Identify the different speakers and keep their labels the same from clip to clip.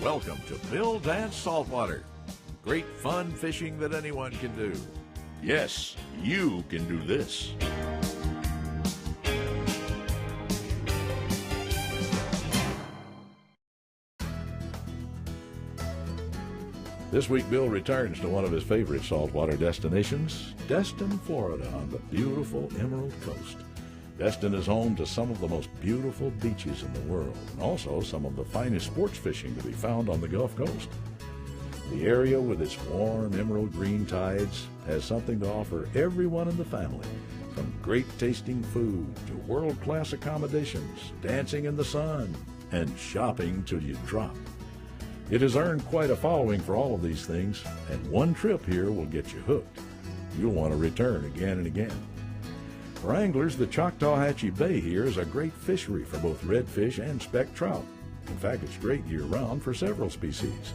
Speaker 1: Welcome to Bill Dance Saltwater. Great fun fishing that anyone can do. Yes, you can do this. This week, Bill returns to one of his favorite saltwater destinations, Destin, Florida, on the beautiful Emerald Coast. Destin is home to some of the most beautiful beaches in the world, and also some of the finest sports fishing to be found on the Gulf Coast. The area, with its warm emerald green tides, has something to offer everyone in the family, from great tasting food to world-class accommodations, dancing in the sun, and shopping till you drop. It has earned quite a following for all of these things, and one trip here will get you hooked. You'll want to return again and again. For anglers, the Choctawhatchee Bay here is a great fishery for both redfish and speckled trout. In fact, it's great year-round for several species.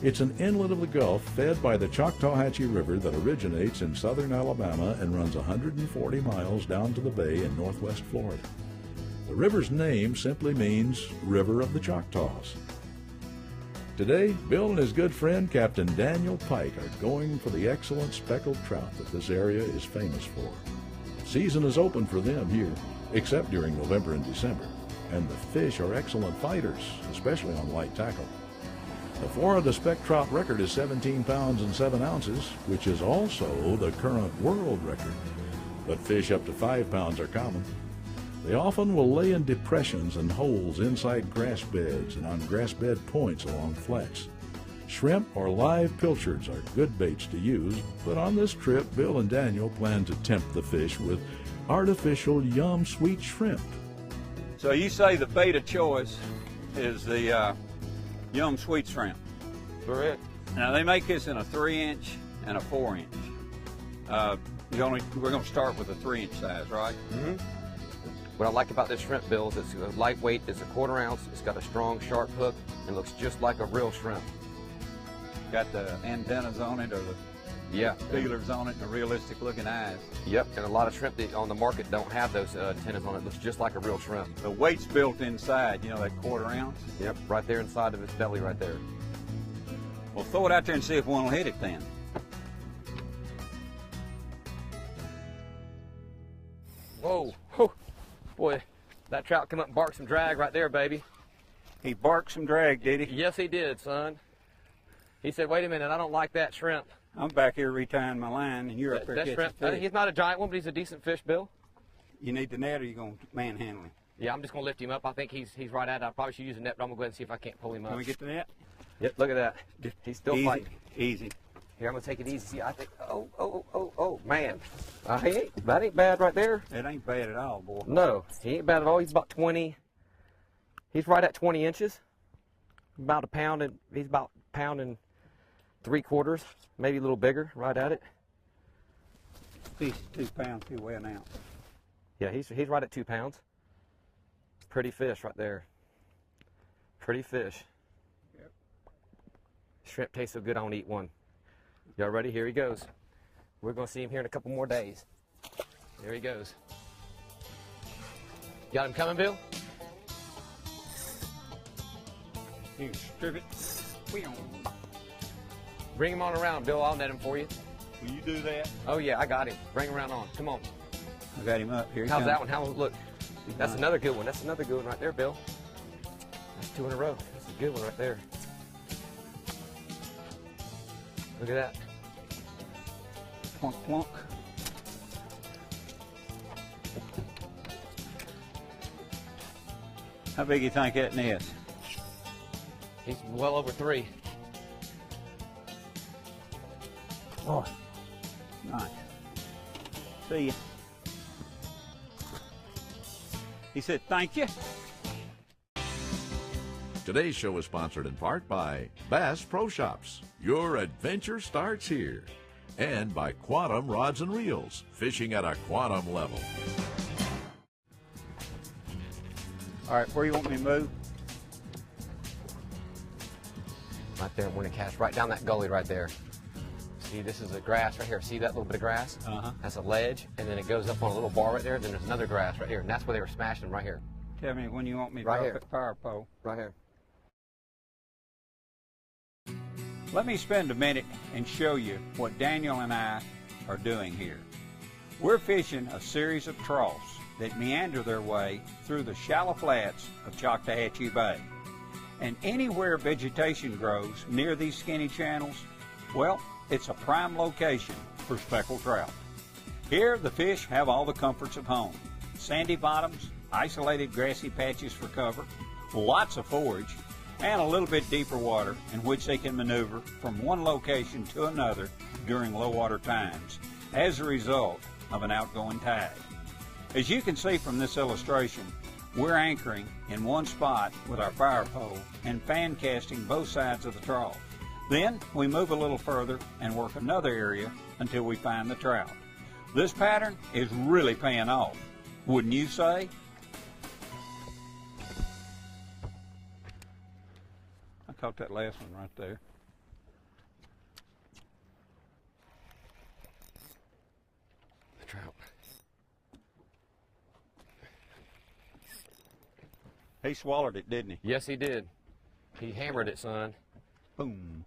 Speaker 1: It's an inlet of the Gulf fed by the Choctawhatchee River that originates in southern Alabama and runs 140 miles down to the bay in northwest Florida. The river's name simply means River of the Choctaws. Today, Bill and his good friend Captain Daniel Pike are going for the excellent speckled trout that this area is famous for. Season is open for them here, except during November and December, and the fish are excellent fighters, especially on light tackle. The Florida speckled trout record is 17 pounds and 7 ounces, which is also the current world record, but fish up to 5 pounds are common. They often will lay in depressions and holes inside grass beds and on grass bed points along flats. Shrimp or live pilchards are good baits to use, but on this trip, Bill and Daniel plan to tempt the fish with artificial yum sweet shrimp.
Speaker 2: So you say the bait of choice is the yum sweet shrimp?
Speaker 3: Correct.
Speaker 2: Now they make this in a 3-inch and a 4-inch. We're going to start with a 3-inch size, right?
Speaker 3: Mm-hmm. What I like about this shrimp, Bill, is it's lightweight, it's a 1/4 ounce, it's got a strong, sharp hook, and looks just like a real shrimp.
Speaker 2: Got the antennas on it, or the feelers on it, and the realistic looking eyes.
Speaker 3: Yep, and a lot of shrimp that on the market don't have those antennas on it. It looks just like a real shrimp.
Speaker 2: The weight's built inside, you know, that 1/4 ounce?
Speaker 3: Yep, right there inside of its belly right there.
Speaker 2: Well, throw it out there and see if one will hit it then.
Speaker 3: Whoa, whew. Boy, that trout come up and barked some drag right there, baby.
Speaker 2: He barked some drag, did he?
Speaker 3: Yes, he did, son. He said, wait a minute, I don't like that shrimp.
Speaker 2: I'm back here retying my line, and you're up there catching
Speaker 3: shrimp,
Speaker 2: fish.
Speaker 3: he's not a giant one, but he's a decent fish, Bill.
Speaker 2: You need the net, or you going to manhandle him?
Speaker 3: Yeah, I'm just going to lift him up. I think he's right at it. I probably should use a net, but I'm going to go ahead and see if I can't pull him up.
Speaker 2: Can we get the net?
Speaker 3: Yep, look at that. He's still
Speaker 2: easy,
Speaker 3: fighting.
Speaker 2: Easy.
Speaker 3: Here, I'm going to take it easy. See, I think, oh, man. That ain't bad right there.
Speaker 2: It ain't bad at all, boy.
Speaker 3: No, he ain't bad at all. He's about 20. He's right at 20 inches. About a pound, and he's about a pound and 3/4, maybe a little bigger, right at it.
Speaker 2: He's 2 pounds, 2 well now.
Speaker 3: Yeah, he's right at 2 pounds. Pretty fish right there. Pretty fish.
Speaker 2: Yep.
Speaker 3: Shrimp tastes so good, I want to eat one. Y'all ready? Here he goes. We're going to see him here in a couple more days. There he goes. Got him coming, Bill?
Speaker 2: You can strip it.
Speaker 3: Bring him on around, Bill. I'll net him for you.
Speaker 2: Will you do that?
Speaker 3: Oh, yeah, I got him. Bring him around on. Come on.
Speaker 2: I got him up. Here he
Speaker 3: How's
Speaker 2: comes.
Speaker 3: that one? How look? That's another good one. That's another good one right there, Bill. That's 2 in a row. That's a good one right there. Look at that.
Speaker 2: Plunk, plunk. How big do you think that net is?
Speaker 3: He's well over 3.
Speaker 2: Oh, nice. See ya. He said, thank you.
Speaker 1: Today's show is sponsored in part by Bass Pro Shops. Your adventure starts here. And by Quantum Rods and Reels, fishing at a quantum level.
Speaker 2: All right, where you want me to move?
Speaker 3: Right there, I'm going to cast right down that gully right there. See, this is a grass right here. See that little bit of grass?
Speaker 2: Uh-huh.
Speaker 3: That's a ledge, and then it goes up on a little bar right there. Then there's another grass right here, and that's where they were smashing right here.
Speaker 2: Tell me when you want me to
Speaker 3: Right
Speaker 2: drop
Speaker 3: here.
Speaker 2: that power pole.
Speaker 3: Right here.
Speaker 2: Let me spend a minute and show you what Daniel and I are doing here. We're fishing a series of troughs that meander their way through the shallow flats of Choctawhatchee Bay. And anywhere vegetation grows near these skinny channels, well, it's a prime location for speckled trout. Here, the fish have all the comforts of home. Sandy bottoms, isolated grassy patches for cover, lots of forage, and a little bit deeper water in which they can maneuver from one location to another during low water times as a result of an outgoing tide. As you can see from this illustration, we're anchoring in one spot with our fire pole and fan casting both sides of the trough. Then we move a little further and work another area until we find the trout. This pattern is really paying off, wouldn't you say? I caught that last one right there.
Speaker 3: The trout.
Speaker 2: He swallowed it, didn't he?
Speaker 3: Yes, he did. He hammered it, son.
Speaker 2: Boom.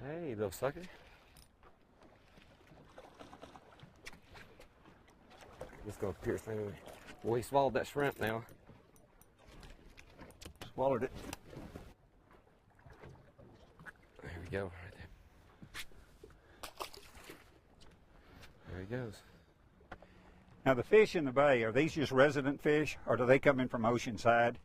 Speaker 3: Hey, little sucker. Let's go pierce through. Well, he swallowed that shrimp now.
Speaker 2: Swallowed it.
Speaker 3: There we go, right there. There he goes.
Speaker 2: Now the fish in the bay, are these just resident fish, or do they come in from oceanside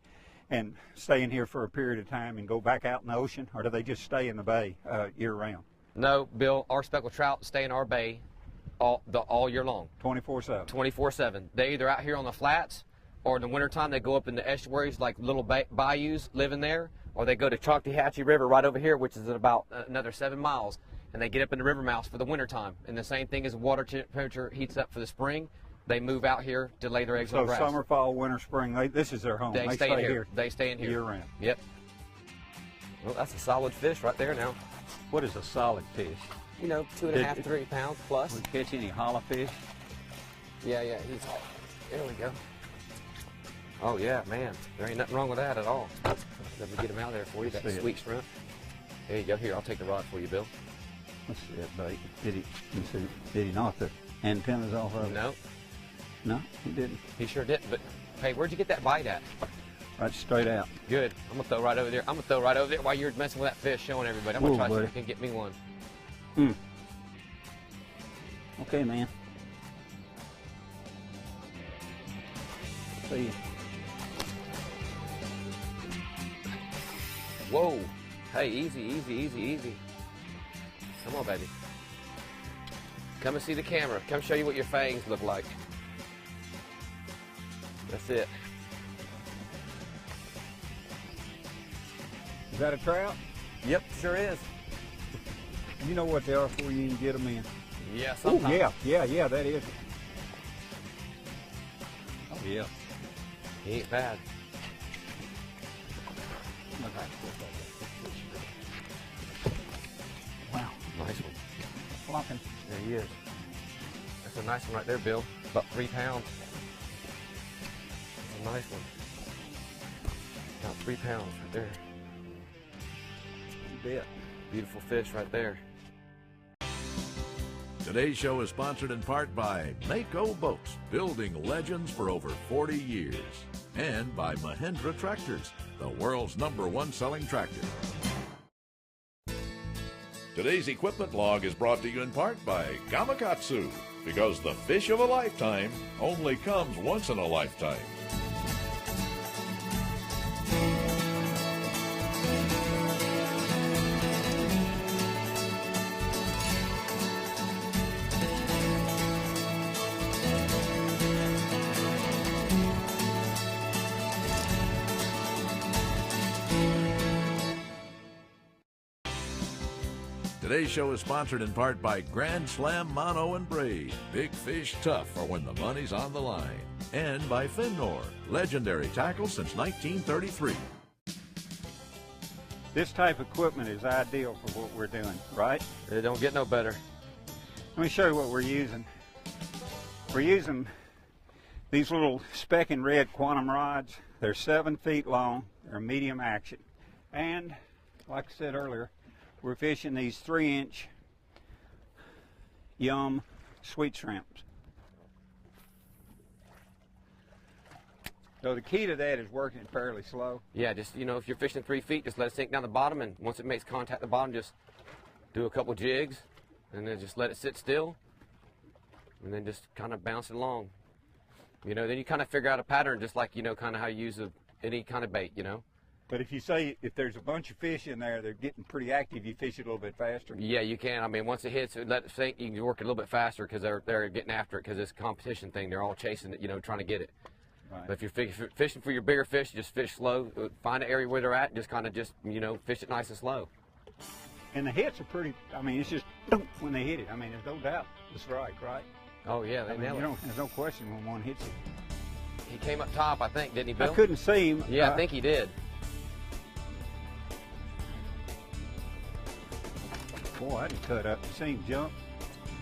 Speaker 2: and stay in here for a period of time and go back out in the ocean, or do they just stay in the bay year round?
Speaker 3: No, Bill, our speckled trout stay in our bay all year long.
Speaker 2: 24/7.
Speaker 3: 24/7. They either out here on the flats, or in the wintertime they go up in the estuaries like little bayous living there, or they go to Choctawhatchee River right over here, which is about another 7 miles, and they get up in the river mouths for the wintertime. And the same thing as water temperature heats up for the spring, they move out here to lay their eggs on grass.
Speaker 2: So summer, fall, winter, spring, this is their home.
Speaker 3: They stay in here. They stay in here.
Speaker 2: Year round.
Speaker 3: Yep. Well, that's a solid fish right there now.
Speaker 2: What is a solid fish?
Speaker 3: You know, 2.5, 3 pounds plus.
Speaker 2: We catch any hollow fish?
Speaker 3: Yeah, he's, there we go. Oh yeah, man, there ain't nothing wrong with that at all. Let me get him out there for you, that sweet shrimp. There you go, here, I'll take the rod for you, Bill.
Speaker 2: Let's see that bait. Did he knock the antennas off of it?
Speaker 3: No.
Speaker 2: No, he didn't.
Speaker 3: He sure didn't, but hey, where'd you get that bite at?
Speaker 2: Right straight out.
Speaker 3: Good, I'm gonna throw right over there. I'm gonna throw right over there while you're messing with that fish, showing everybody. I'm gonna try to see if I can get me one.
Speaker 2: Okay, man. See you.
Speaker 3: Whoa. Hey, easy. Come on, baby. Come and see the camera. Come show you what your fangs look like. That's it.
Speaker 2: Is that a trout?
Speaker 3: Yep, sure is.
Speaker 2: You know what they are before you even get them in.
Speaker 3: Yeah,
Speaker 2: Oh,
Speaker 3: sometimes.
Speaker 2: yeah, that is. Oh, yeah.
Speaker 3: He ain't bad.
Speaker 2: Wow.
Speaker 3: Nice one.
Speaker 2: Flopping.
Speaker 3: There he is. That's a nice one right there, Bill. About 3 pounds. That's a nice one. About 3 pounds right there.
Speaker 2: You bet.
Speaker 1: Beautiful fish right there. Today's show is sponsored in part by Mako Boats, building legends for over 40 years. And by Mahindra Tractors, the world's #1 selling tractor. Today's equipment log is brought to you in part by Gamakatsu, because the fish of a lifetime only comes once in a lifetime. Today's show is sponsored in part by Grand Slam Mono and Braid. Big fish tough for when the money's on the line. And by Finnor, legendary tackle since 1933.
Speaker 2: This type of equipment is ideal for what we're doing, right?
Speaker 3: It don't get no better.
Speaker 2: Let me show you what we're using. We're using these little speck and red quantum rods. They're 7 feet long. They're medium action. And like I said earlier, we're fishing these 3-inch Yum sweet shrimps. So the key to that is working it fairly slow.
Speaker 3: Yeah, just, you know, if you're fishing 3 feet, just let it sink down the bottom, and once it makes contact at the bottom, just do a couple jigs, and then just let it sit still, and then just kind of bounce it along. You know, then you kind of figure out a pattern, just like, you know, kind of how you use any kind of bait, you know.
Speaker 2: But if you say, if there's a bunch of fish in there, they're getting pretty active, you fish it a little bit faster.
Speaker 3: Yeah, you can. I mean, once it hits, let it sink, you can work it a little bit faster because they're getting after it, because it's a competition thing. They're all chasing it, you know, trying to get it.
Speaker 2: Right.
Speaker 3: But if you're fishing for your bigger fish, just fish slow. Find an area where they're at, and just kind of you know, fish it nice and slow.
Speaker 2: And the hits are pretty, I mean, it's just when they hit it. I mean, there's no doubt the strike, right?
Speaker 3: Oh, yeah, they nail it.
Speaker 2: There's no question when one hits it.
Speaker 3: He came up top, I think, didn't he, Bill?
Speaker 2: I couldn't see him.
Speaker 3: Yeah, I think he did.
Speaker 2: Boy, I didn't cut up. See him jump?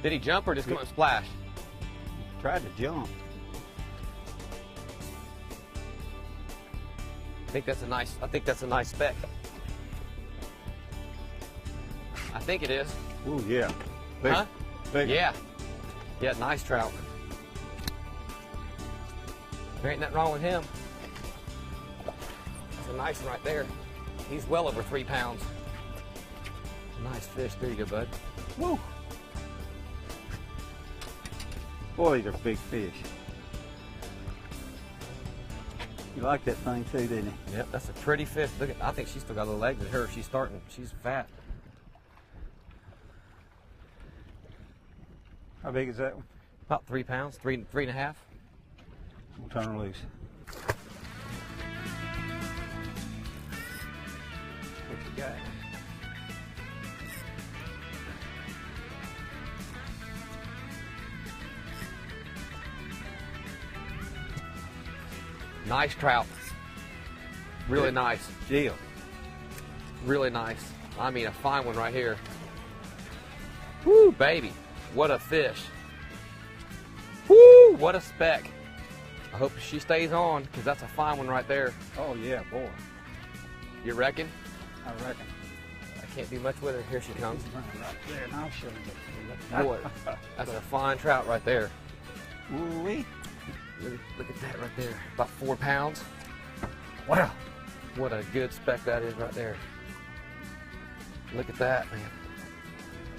Speaker 3: Did he jump or just come up and splash?
Speaker 2: Tried to jump.
Speaker 3: I think that's a nice speck. I think it is.
Speaker 2: Ooh, yeah. Big,
Speaker 3: Huh?
Speaker 2: big.
Speaker 3: Yeah. Yeah, nice trout. There ain't nothing wrong with him. That's a nice one right there. He's well over 3 pounds. Nice fish. There you go, bud.
Speaker 2: Woo. Boy, these are big fish. You like that thing too, didn't you?
Speaker 3: Yep, that's a pretty fish. Look at, I think she's still got little legs in her. She's fat.
Speaker 2: How big is that one?
Speaker 3: About 3 pounds, three and a half.
Speaker 2: We'll turn her loose. What you got?
Speaker 3: Nice trout. Really nice.
Speaker 2: Jill.
Speaker 3: Really nice. I mean, a fine one right here. Woo, baby. What a fish. Woo, what a speck. I hope she stays on, because that's a fine one right there.
Speaker 2: Oh, yeah, boy.
Speaker 3: You reckon?
Speaker 2: I reckon.
Speaker 3: I can't do much with her. Here she comes.
Speaker 2: Right there, and I'll show you.
Speaker 3: Boy, that's a fine trout right there.
Speaker 2: Ooh-wee.
Speaker 3: Look at that right there. About 4 pounds. Wow. What a good speck that is right there. Look at that, man.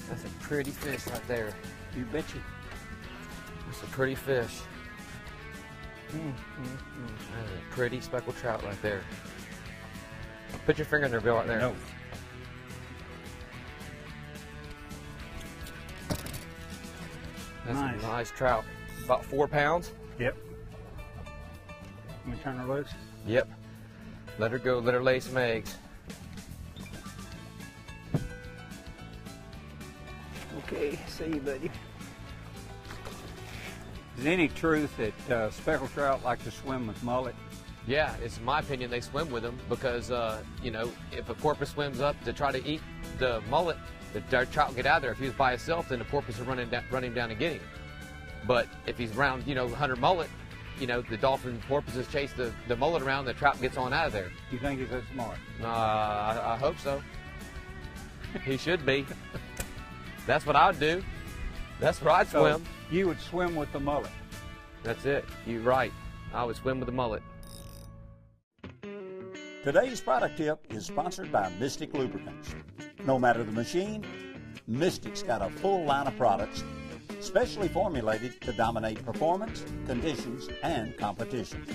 Speaker 3: That's a pretty fish right there.
Speaker 2: You betcha.
Speaker 3: That's a pretty fish. That is a pretty speckled trout right there. Put your finger in there, Bill, right there.
Speaker 2: No.
Speaker 3: That's
Speaker 2: Nice.
Speaker 3: a nice trout. About 4 pounds?
Speaker 2: Yep. Let me turn her loose.
Speaker 3: Yep. Let her go. Let her lay some eggs.
Speaker 2: Okay, see you, buddy. Is there any truth that speckled trout like to swim with mullet?
Speaker 3: Yeah, it's my opinion they swim with them because, you know, if a porpoise swims up to try to eat the mullet, the trout will get out of there. If he was by himself, then the porpoise will run him down and get him. But if he's around, you know, 100 mullet, you know, the dolphin porpoises chase the mullet around, the trout gets on out of there.
Speaker 2: You think he's that smart?
Speaker 3: I hope so. He should be. That's what I would do. That's where I'd swim.
Speaker 2: So you would swim with the mullet.
Speaker 3: That's it. You're right. I would swim with the mullet.
Speaker 4: Today's product tip is sponsored by Mystic Lubricants. No matter the machine, Mystic's got a full line of products specially formulated to dominate performance, conditions, and competition.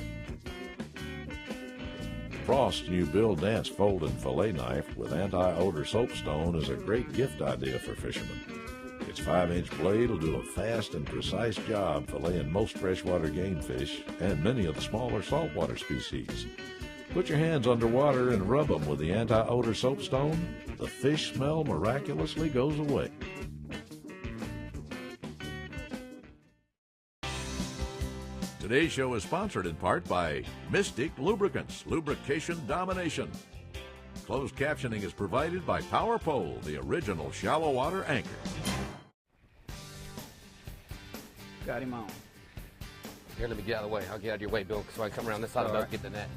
Speaker 1: Frost's new Bill Dance fold and fillet knife with anti-odor soapstone is a great gift idea for fishermen. Its 5-inch blade will do a fast and precise job filleting most freshwater game fish and many of the smaller saltwater species. Put your hands underwater and rub them with the anti-odor soapstone. The fish smell miraculously goes away. Today's show is sponsored in part by Mystic Lubricants, Lubrication Domination. Closed captioning is provided by Power Pole, the original shallow water anchor.
Speaker 2: Got him on.
Speaker 3: Here, let me get out of the way. I'll get out of your way, Bill, so I can come around this side and get the net.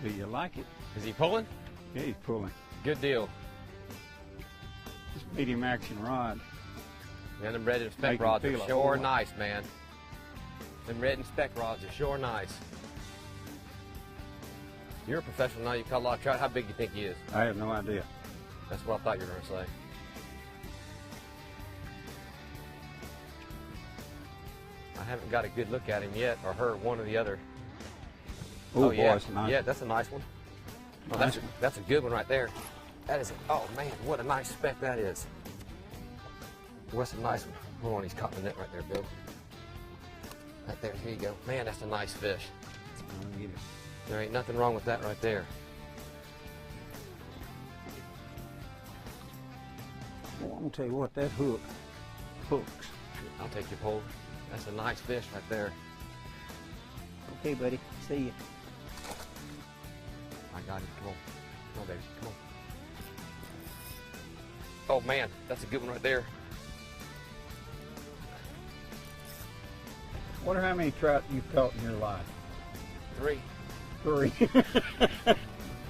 Speaker 2: Do you like it?
Speaker 3: Is he pulling?
Speaker 2: Yeah, he's pulling.
Speaker 3: Good deal.
Speaker 2: It's medium action rod.
Speaker 3: Man, them red and spec
Speaker 2: Make 'em
Speaker 3: rods
Speaker 2: feel
Speaker 3: are
Speaker 2: a
Speaker 3: sure
Speaker 2: whole lot.
Speaker 3: nice, man. Them red and spec rods are sure nice. You're a professional now. You caught a lot of trout. How big do you think he is?
Speaker 2: I have no idea.
Speaker 3: That's what I thought you were going to say. I haven't got a good look at him yet, or her, one or the other.
Speaker 2: Oh,
Speaker 3: yeah,
Speaker 2: boy, it's nice.
Speaker 3: yeah, that's a nice one. Oh,
Speaker 2: Nice
Speaker 3: that's a good one right there. That is. Oh man, what a nice speck that is. What's a nice one? Hold on, he's caught the net right there, Bill. Right there. Here you go. Man, that's a nice fish.
Speaker 2: I'll get it.
Speaker 3: There ain't nothing wrong with that right there.
Speaker 2: Well, I'm gonna tell you what, that hooks.
Speaker 3: I'll take your pole. That's a nice fish right there.
Speaker 2: Okay, buddy. See you.
Speaker 3: I got it. Come on. Come on, baby. Come on. Oh, man. That's a good one right there.
Speaker 2: Wonder how many trout you've caught in your life?
Speaker 3: 3.
Speaker 2: 3.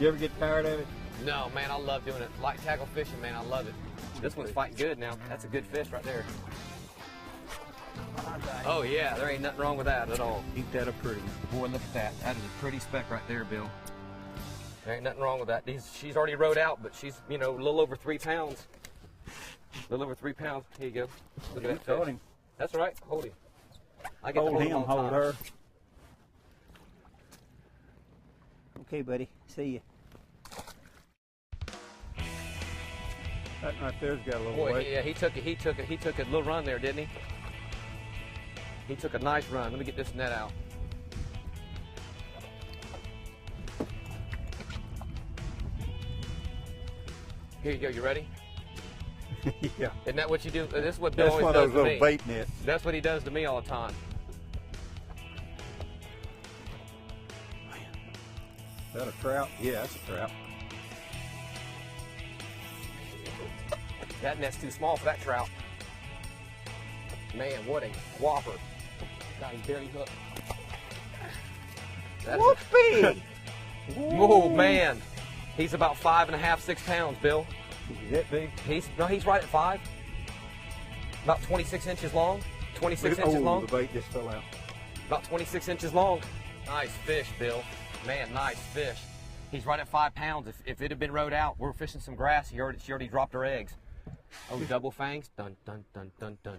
Speaker 2: You ever get tired of it?
Speaker 3: No, man. I love doing it. Light tackle fishing, man. I love it. This one's fighting good now. That's a good fish right there. Oh, yeah. There ain't nothing wrong with that at all.
Speaker 2: Ain't that a pretty one?
Speaker 3: Boy, look at that. That is a pretty speck right there, Bill. There ain't nothing wrong with that. She's already rode out, but she's, you know, a little over 3 pounds. A little over 3 pounds. Here you go. Look at that
Speaker 2: Hold
Speaker 3: fish.
Speaker 2: him.
Speaker 3: That's right. Hold him. I get to
Speaker 2: Hold him,
Speaker 3: all the
Speaker 2: hold
Speaker 3: time.
Speaker 2: her. Okay, buddy. See you. That right there's got a little
Speaker 3: Boy,
Speaker 2: weight.
Speaker 3: yeah, he took a little run there, didn't he? He took a nice run. Let me get this net out. Here you go. You ready?
Speaker 2: Yeah.
Speaker 3: Isn't that what you do? This is what Bill
Speaker 2: That's
Speaker 3: always
Speaker 2: one of
Speaker 3: does
Speaker 2: those
Speaker 3: to
Speaker 2: little
Speaker 3: me.
Speaker 2: bait nets.
Speaker 3: That's what he does to me all the time.
Speaker 2: Is that a trout? Yeah, that's a trout.
Speaker 3: That net's too small for that trout. Man, what a whopper. Got his berry hook. That is
Speaker 2: Whoopee!
Speaker 3: oh, man. He's about 5.5, 6 pounds, Bill.
Speaker 2: Is that big?
Speaker 3: He's right at 5. About 26 inches long. 26 inches
Speaker 2: Oh,
Speaker 3: long.
Speaker 2: the bait just fell out.
Speaker 3: About 26 inches long. Nice fish, Bill. Man, nice fish. He's right at 5 pounds. If it had been rode out, we're fishing some grass. She already dropped her eggs. Oh, double fangs. Dun, dun, dun, dun, dun.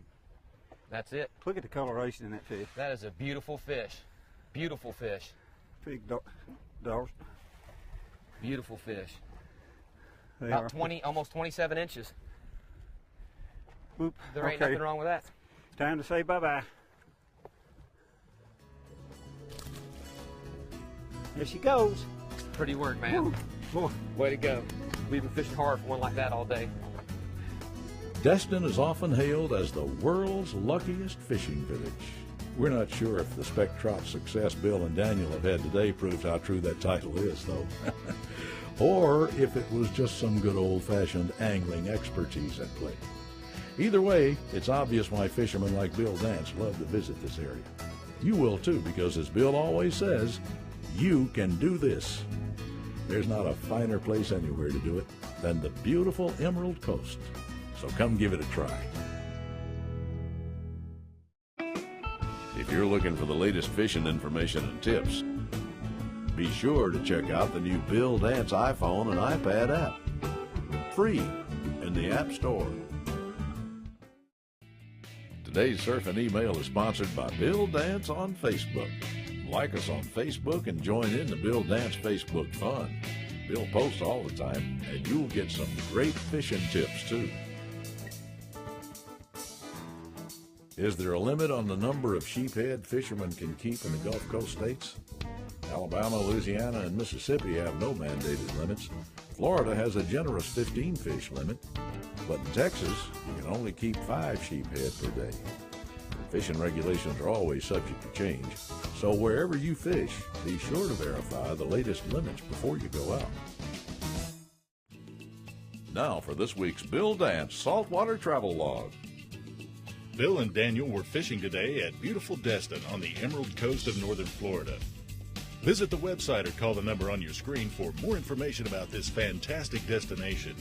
Speaker 3: That's it.
Speaker 2: Look at the coloration in that fish.
Speaker 3: That is a beautiful fish. Beautiful fish.
Speaker 2: Big dollars.
Speaker 3: Beautiful fish.
Speaker 2: They
Speaker 3: About
Speaker 2: are.
Speaker 3: 20, almost 27 inches.
Speaker 2: Oop.
Speaker 3: There ain't
Speaker 2: Okay.
Speaker 3: nothing wrong with that.
Speaker 2: Time to say bye-bye. There she goes.
Speaker 3: Pretty work, man.
Speaker 2: Boy.
Speaker 3: Way to go. We've been fishing hard for one like that all day.
Speaker 1: Destin is often hailed as the world's luckiest fishing village. We're not sure if the Speckled Trout success Bill and Daniel have had today proves how true that title is, though. Or if it was just some good old-fashioned angling expertise at play. Either way, it's obvious why fishermen like Bill Dance love to visit this area. You will too, because as Bill always says, you can do this. There's not a finer place anywhere to do it than the beautiful Emerald Coast. So come give it a try. If you're looking for the latest fishing information and tips, be sure to check out the new Bill Dance iPhone and iPad app. Free in the App Store. Today's Surf and Email is sponsored by Bill Dance on Facebook. Like us on Facebook and join in the Bill Dance Facebook fun. Bill posts all the time, and you'll get some great fishing tips too. Is there a limit on the number of sheephead fishermen can keep in the Gulf Coast states? Alabama, Louisiana, and Mississippi have no mandated limits. Florida has a generous 15-fish limit, but in Texas, you can only keep 5 sheephead per day. Fishing regulations are always subject to change, so wherever you fish, be sure to verify the latest limits before you go out. Now for this week's Bill Dance Saltwater Travel Log.
Speaker 5: Bill and Daniel were fishing today at beautiful Destin on the Emerald Coast of northern Florida. Visit the website or call the number on your screen for more information about this fantastic destination.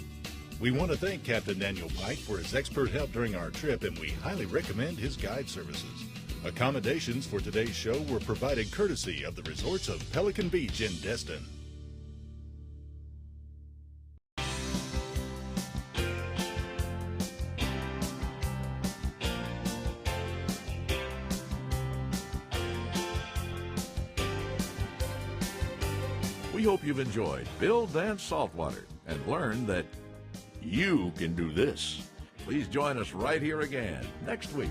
Speaker 5: We want to thank Captain Daniel Pike for his expert help during our trip, and we highly recommend his guide services. Accommodations for today's show were provided courtesy of the resorts of Pelican Beach in Destin.
Speaker 1: We hope you've enjoyed Bill Dance Saltwater and learned that you can do this. Please join us right here again next week.